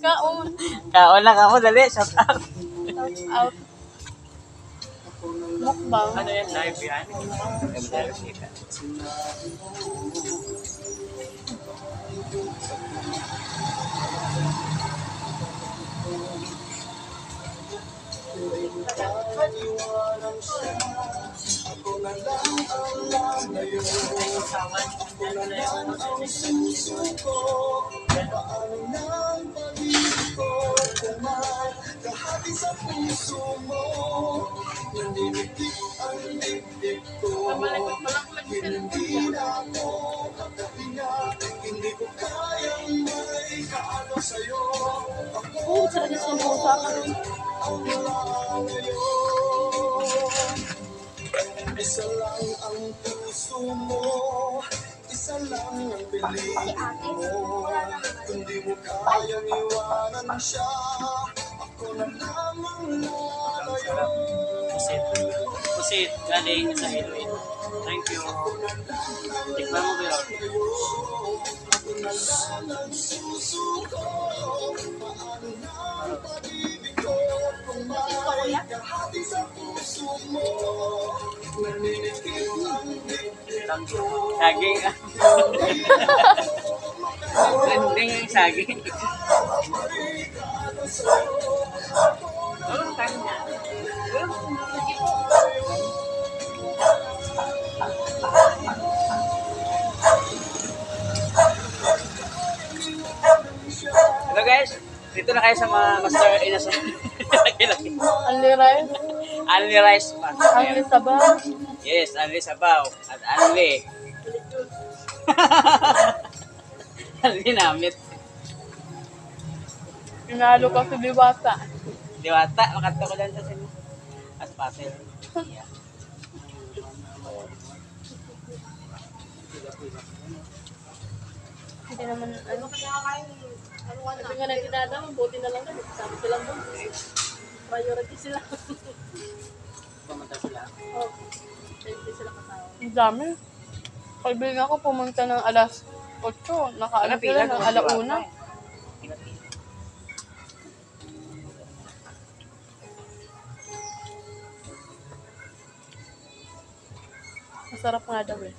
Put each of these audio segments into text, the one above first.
Kaon. Kaon lang ako, dali. Shout out. Shout out. Mukbang. Ano yan? Live yan? Sarap sa pusa ka. Isa lang ang puso mo, isa lang ang piling mo. Kundi mo kayang iwanan siya, ako na lamang lalayo. Pusit, galing sa Iloilo. Thank you. Tikman mo ba Ako na lang ang susuko, paano na ang pag-ibig ko kung may kahati sa puso mo. Naninikip ang dibdib ko. saging? Trending yung saging. Oh, kanya. Hello guys, dito na kayo sa mga Master Inasal. Only rice. Only rice pa. Only sabaw. Yes, only sabaw. At only. Only namit. Pinalo ka sa diwata. Diwata, makanta ko dyan sa sino. As patel. Yeah. Hindi naman, ano sabi nga na kinada, mabuti na lang na. Sabi silang doon. Priority sila. Pumunta sila. Oh. Hindi sila kasama. Ang dami. Kaibigan ko pumunta ng alas 8. Nakaalas sila ng alauna. Masarap nga daw eh.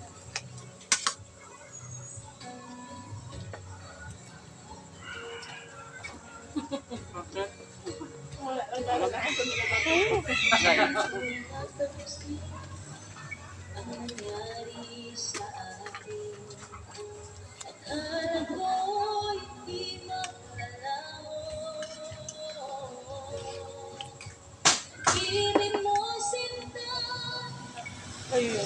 Ayun.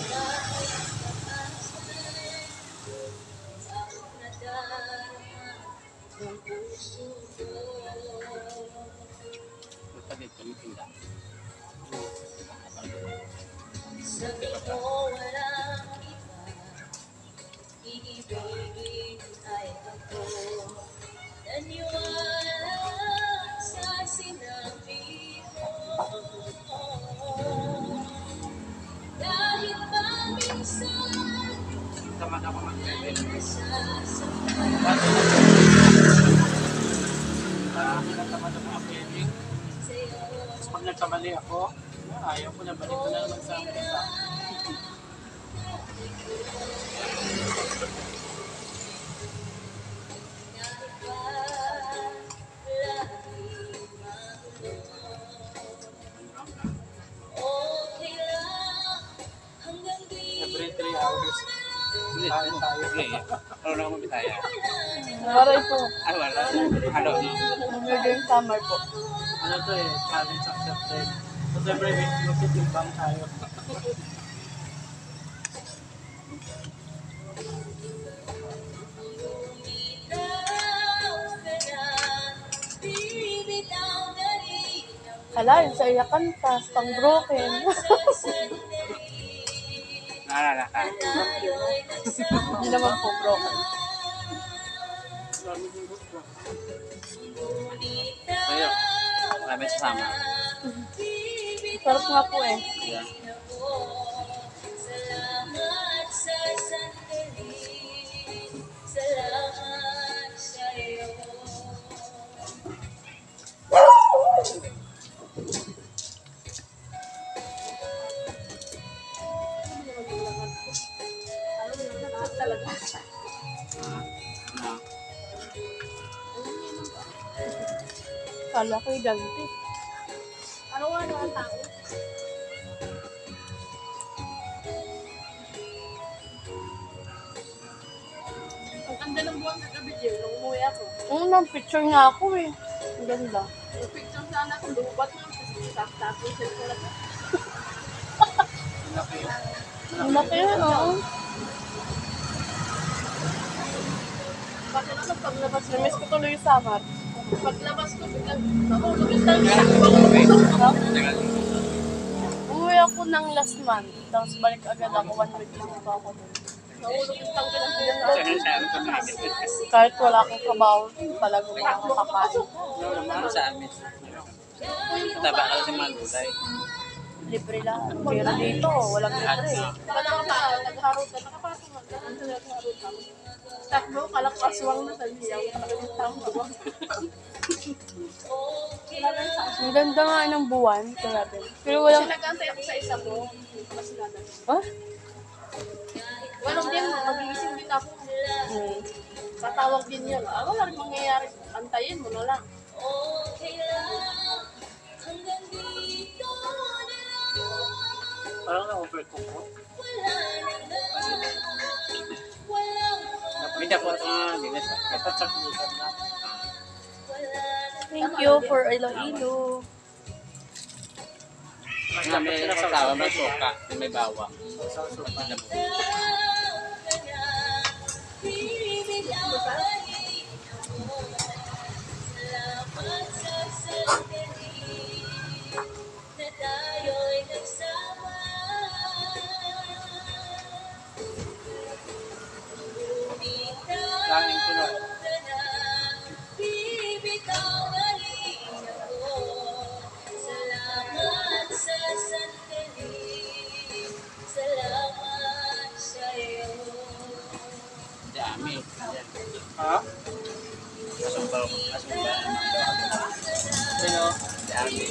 Sabi mo walang iba, iibigin ay ako. Naniwala sa sinabi mo. Dahil ba minsan nasasaktan sa'yo? Tapos pag nagkamali ako, ayaw ko na, balik ko na naman sa akin. Every 3 hours. Kain tayo. Ano na ako mabitaya? Maray po. Ay, wala. Ano? Naging summer po. Ano to eh? Challenge accepted. So, every week, magtitimbang tayo. Hala, yun sa iyakan pa, pang broken. Naalala ka? Hindi naman po broken. Ayun. Marami sasama. Sarap nga po eh. Yeah. Salamat sa sandali, salamat sa'yo. Kala ko ganti. Araw-araw ang tao. Ang ganda ng buwan kagabi, Jill, nung umuwi ako. Picture nga ako eh. Ang ganda. Yung picture sana ako, lubat mo. Tapos yung ko lang. Ang laki yun, oo. Bakit ako paglabas ko? Namiss ko tuloy yung summer. Paglabas ko, biglang nahulog yung tangi. Umuwi ako ng last month. Tapos balik agad ako. 1 week lang ako dun. Nahulog yung tangi ng bilang Kahit wala akong trabaho, talagang makakapasok. Ano sa amin? Mataba ka sa mga gulay. Libre lang. Pero dito, walang libre. Baka nagharot ka, nakapasok ka, ganun sa nagharot ka. Takbo, kalakaswang na sa liyaw. Ang ganda nga ng buwan. Grabe. Pero Kasi walang... nag-antay ako sa isa mo. Kasi natin. Huh? Walang din, magigising din ako. Tatawag din yan. Wala rin mangyayari. Antayin mo na lang. Parang na-overcook ko. Hindi ako dinis. Katotsak bukan na. Thank you for Iloilo. May kasawa, may suka, may bawang. Langin ko na. Salamat sa sandali. Salamat sa'yo. Dami. Ha? Asumba. Sino? Dami.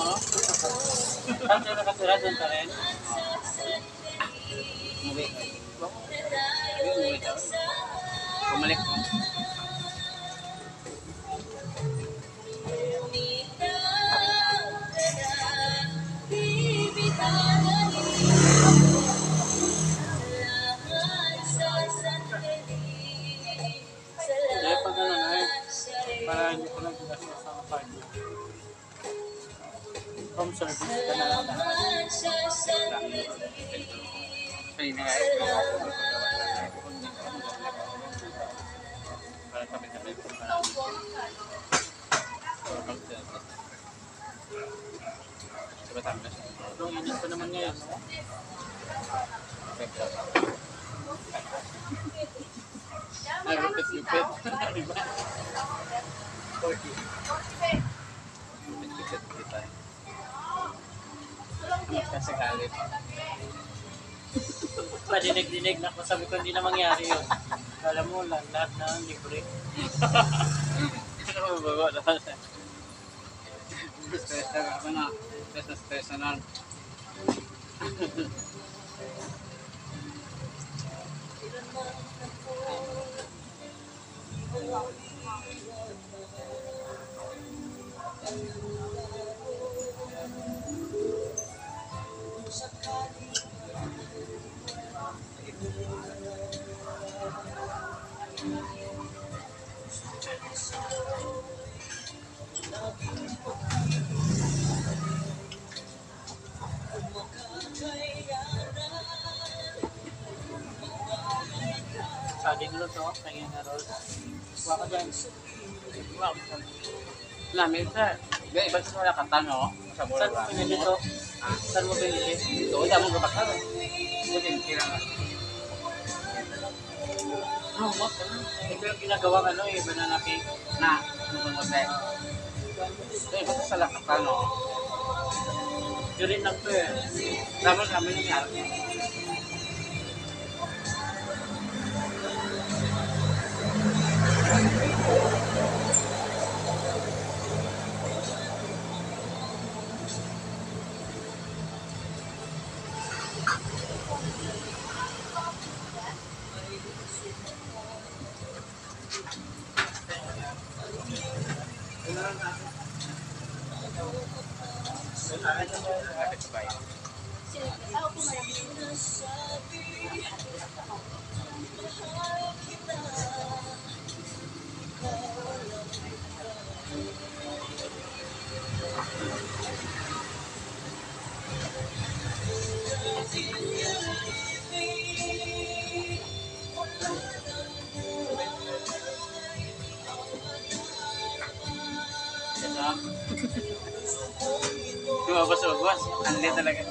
Ha? Saan ka nakatira doon pa rin? Umuwi. Umuwi daw. Bumalik ko. Kaya pag ano na eh, para hindi ko lang ginastos sa party. Home service ka na lang. Kanina nga para kami. Sa Batangas. Ang init pa naman ngayon. No? Ay, lupit-lupit. Lupit-lupit tayo. Kasi galit. Padinig-dinig na ako. Sabi ko hindi na mangyari yun. Alam mo lang, lahat na libre. Ano ba ba? Stress na ako na. Stress na. Saging luto, kaya na roll. Kuha ka dyan. Namin sir. Gaya, iba sa wala katano. Sa Saan mo pinili to? Saan mo pinili? Ito, hindi mo kapag karo. Ito din, kira nga. Oh, what? Ito yung ginagawang ano eh, banana cake. Na, ano mo tayo? Gaya, iba sa wala katano. Yun rin lang to eh. Naman namin nangyari. Lapit sa bayan. Ako po malaki. Lumabas. Anli talaga.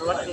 Keluar.